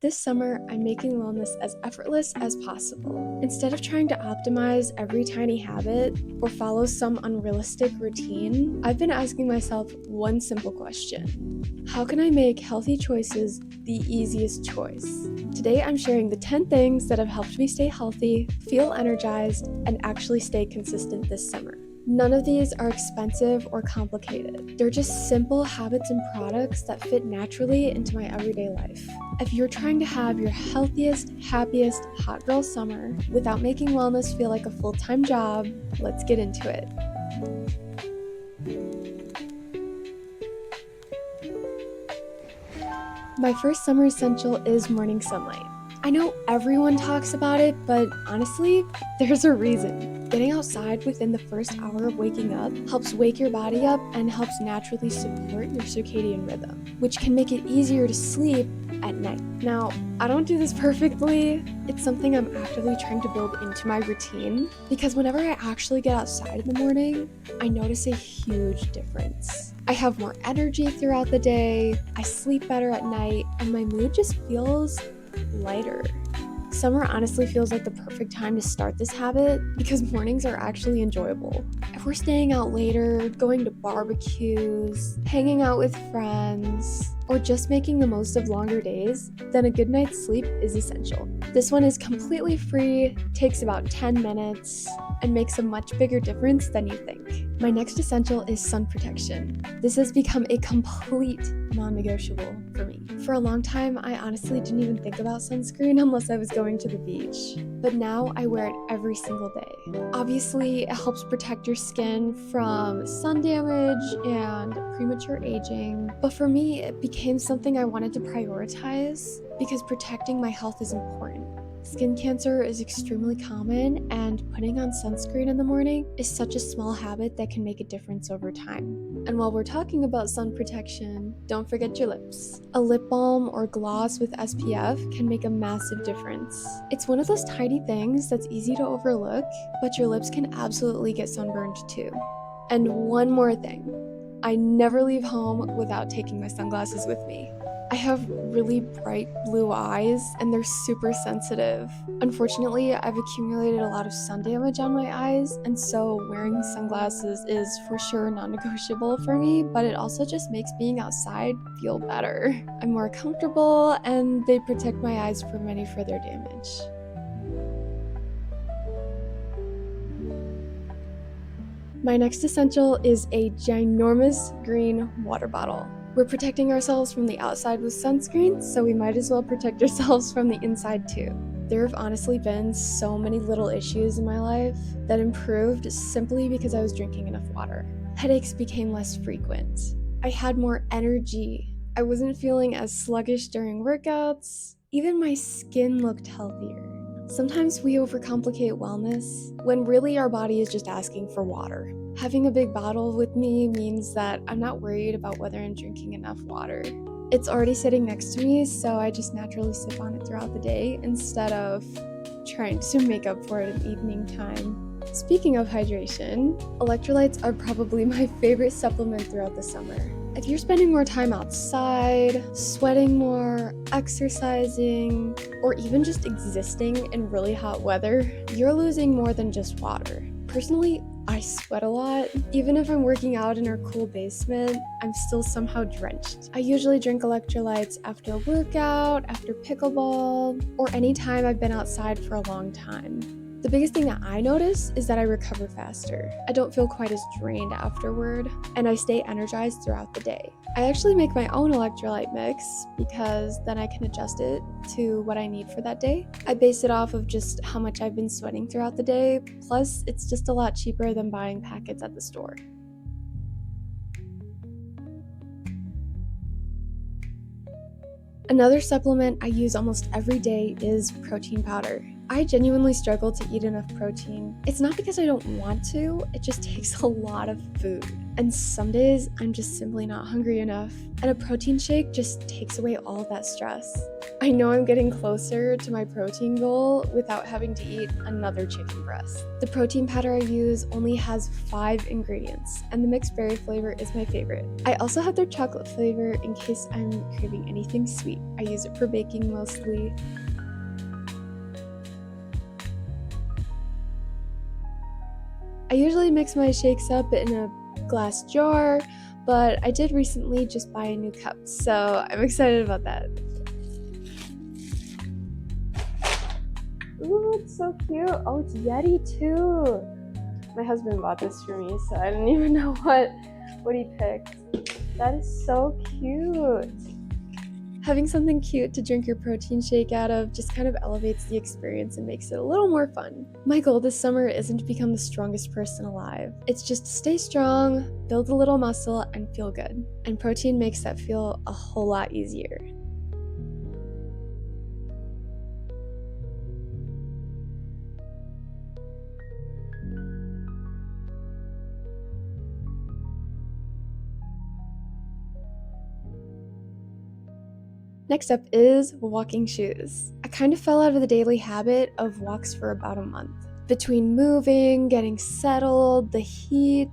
This summer, I'm making wellness as effortless as possible. Instead of trying to optimize every tiny habit or follow some unrealistic routine, I've been asking myself one simple question: how can I make healthy choices the easiest choice? Today, I'm sharing the 10 things that have helped me stay healthy, feel energized, and actually stay consistent this summer. None of these are expensive or complicated. They're just simple habits and products that fit naturally into my everyday life. If you're trying to have your healthiest, happiest, hot girl summer without making wellness feel like a full-time job, let's get into it. My first summer essential is morning sunlight. I know everyone talks about it, but honestly, there's a reason. Getting outside within the first hour of waking up helps wake your body up and helps naturally support your circadian rhythm, which can make it easier to sleep at night. Now, I don't do this perfectly. It's something I'm actively trying to build into my routine because whenever I actually get outside in the morning, I notice a huge difference. I have more energy throughout the day, I sleep better at night, and my mood just feels lighter. Summer honestly feels like the perfect time to start this habit because mornings are actually enjoyable. If we're staying out later, going to barbecues, hanging out with friends, or just making the most of longer days, then a good night's sleep is essential. This one is completely free, takes about 10 minutes, and makes a much bigger difference than you think. My next essential is sun protection. This has become a complete non-negotiable for me. For a long time, I honestly didn't even think about sunscreen unless I was going to the beach. But now I wear it every single day. Obviously, it helps protect your skin from sun damage and premature aging. But for me, it became something I wanted to prioritize because protecting my health is important. Skin cancer is extremely common, and putting on sunscreen in the morning is such a small habit that can make a difference over time. And while we're talking about sun protection, don't forget your lips. A lip balm or gloss with SPF can make a massive difference. It's one of those tiny things that's easy to overlook, but your lips can absolutely get sunburned too. And one more thing, I never leave home without taking my sunglasses with me. I have really bright blue eyes and they're super sensitive. Unfortunately, I've accumulated a lot of sun damage on my eyes, and so wearing sunglasses is for sure non-negotiable for me, but it also just makes being outside feel better. I'm more comfortable and they protect my eyes from any further damage. My next essential is a ginormous green water bottle. We're protecting ourselves from the outside with sunscreen, so we might as well protect ourselves from the inside too. There have honestly been so many little issues in my life that improved simply because I was drinking enough water. Headaches became less frequent. I had more energy. I wasn't feeling as sluggish during workouts. Even my skin looked healthier. Sometimes we overcomplicate wellness when really our body is just asking for water. Having a big bottle with me means that I'm not worried about whether I'm drinking enough water. It's already sitting next to me, so I just naturally sip on it throughout the day instead of trying to make up for it in evening time. Speaking of hydration, electrolytes are probably my favorite supplement throughout the summer. If you're spending more time outside, sweating more, exercising, or even just existing in really hot weather, you're losing more than just water. Personally, I sweat a lot. Even if I'm working out in our cool basement, I'm still somehow drenched. I usually drink electrolytes after a workout, after pickleball, or anytime I've been outside for a long time. The biggest thing that I notice is that I recover faster. I don't feel quite as drained afterward, and I stay energized throughout the day. I actually make my own electrolyte mix because then I can adjust it to what I need for that day. I base it off of just how much I've been sweating throughout the day, plus it's just a lot cheaper than buying packets at the store. Another supplement I use almost every day is protein powder. I genuinely struggle to eat enough protein. It's not because I don't want to, it just takes a lot of food. And some days I'm just simply not hungry enough, and a protein shake just takes away all of that stress. I know I'm getting closer to my protein goal without having to eat another chicken breast. The protein powder I use only has 5 ingredients, and the mixed berry flavor is my favorite. I also have their chocolate flavor in case I'm craving anything sweet. I use it for baking mostly. I usually mix my shakes up in a glass jar, but I did recently just buy a new cup, so I'm excited about that. Ooh, it's so cute. Oh, it's Yeti too. My husband bought this for me, so I didn't even know what he picked. That is so cute. Having something cute to drink your protein shake out of just kind of elevates the experience and makes it a little more fun. My goal this summer isn't to become the strongest person alive. It's just to stay strong, build a little muscle, and feel good. And protein makes that feel a whole lot easier. Next up is walking shoes. I kind of fell out of the daily habit of walks for about a month. Between moving, getting settled, the heat,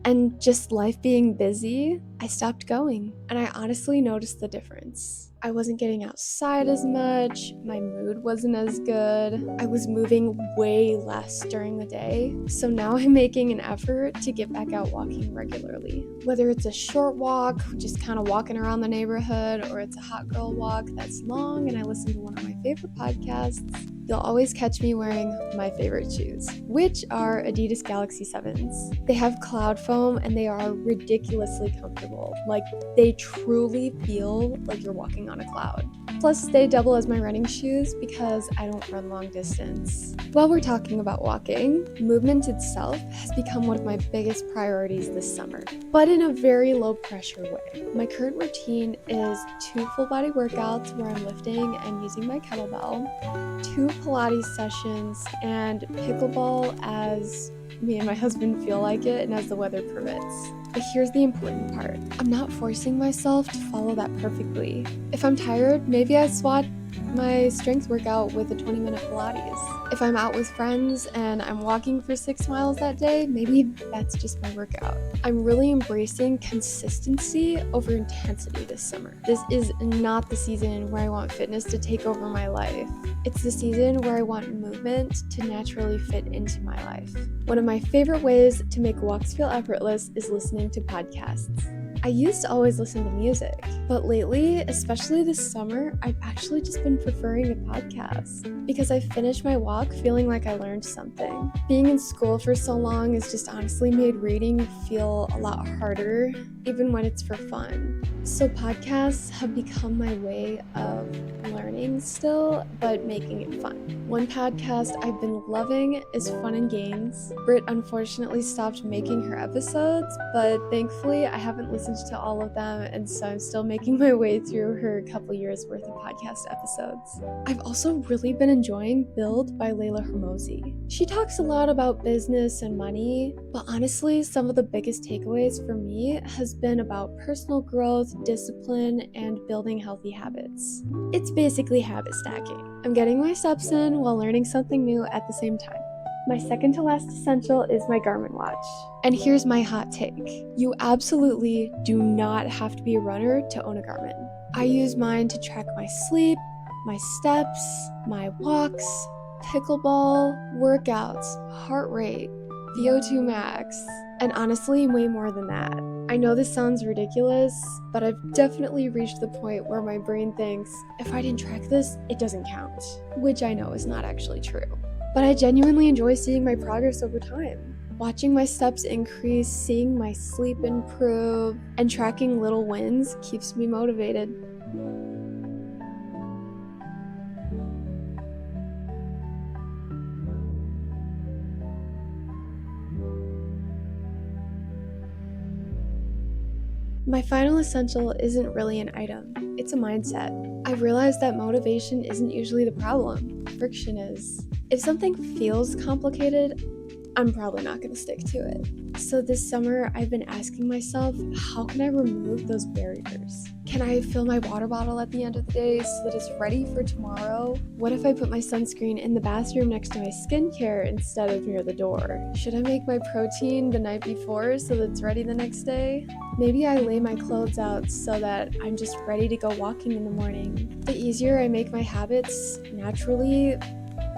and just life being busy, I stopped going. And I honestly noticed the difference. I wasn't getting outside as much, my mood wasn't as good, I was moving way less during the day. So now I'm making an effort to get back out walking regularly. Whether it's a short walk, just kind of walking around the neighborhood, or it's a hot girl walk that's long and I listen to one of my favorite podcasts, you'll always catch me wearing my favorite shoes, which are Adidas Galaxy 7s. They have cloud foam and they are ridiculously comfortable. Like, they truly feel like you're walking on a cloud. Plus, they double as my running shoes because I don't run long distance. While we're talking about walking, movement itself has become one of my biggest priorities this summer, but in a very low pressure way. My current routine is 2 full body workouts where I'm lifting and using my kettlebell, 2 Pilates sessions, and pickleball as me and my husband feel like it and as the weather permits. But here's the important part. I'm not forcing myself to follow that perfectly. If I'm tired, maybe I swap my strength workout with a 20-minute Pilates. If I'm out with friends and I'm walking for 6 miles that day, maybe that's just my workout. I'm really embracing consistency over intensity this summer. This is not the season where I want fitness to take over my life. It's the season where I want movement to naturally fit into my life. One of my favorite ways to make walks feel effortless is listening to podcasts. I used to always listen to music, but lately, especially this summer, I've actually just been preferring a podcast because I finished my walk feeling like I learned something. Being in school for so long has just honestly made reading feel a lot harder, even when it's for fun. So podcasts have become my way of learning still, but making it fun. One podcast I've been loving is Fun and Games. Britt unfortunately stopped making her episodes, but thankfully I haven't listened to all of them, and so I'm still making my way through her couple years worth of podcast episodes. I've also really been enjoying Build by Layla Hermosi. She talks a lot about business and money, but honestly, some of the biggest takeaways for me has been about personal growth, discipline, and building healthy habits. It's basically habit stacking. I'm getting my steps in while learning something new at the same time. My second to last essential is my Garmin watch. And here's my hot take. You absolutely do not have to be a runner to own a Garmin. I use mine to track my sleep, my steps, my walks, pickleball, workouts, heart rate, VO2 max, and honestly, way more than that. I know this sounds ridiculous, but I've definitely reached the point where my brain thinks, if I didn't track this, it doesn't count, which I know is not actually true. But I genuinely enjoy seeing my progress over time. Watching my steps increase, seeing my sleep improve, and tracking little wins keeps me motivated. My final essential isn't really an item, it's a mindset. I've realized that motivation isn't usually the problem, friction is. If something feels complicated, I'm probably not going to stick to it. So this summer, I've been asking myself, how can I remove those barriers? Can I fill my water bottle at the end of the day so that it's ready for tomorrow? What if I put my sunscreen in the bathroom next to my skincare instead of near the door? Should I make my protein the night before so that it's ready the next day? Maybe I lay my clothes out so that I'm just ready to go walking in the morning. The easier I make my habits naturally,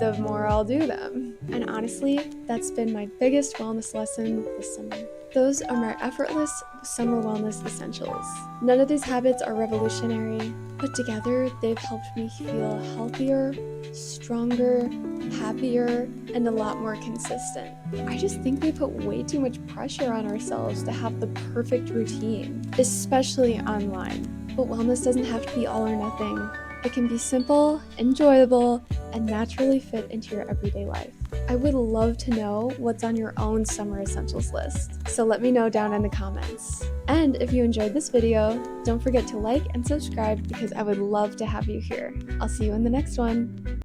the more I'll do them. And honestly, that's been my biggest wellness lesson this summer. Those are my effortless summer wellness essentials. None of these habits are revolutionary, but together they've helped me feel healthier, stronger, happier, and a lot more consistent. I just think we put way too much pressure on ourselves to have the perfect routine, especially online. But wellness doesn't have to be all or nothing. It can be simple, enjoyable, and naturally fit into your everyday life. I would love to know what's on your own summer essentials list, so let me know down in the comments. And if you enjoyed this video, don't forget to like and subscribe because I would love to have you here. I'll see you in the next one.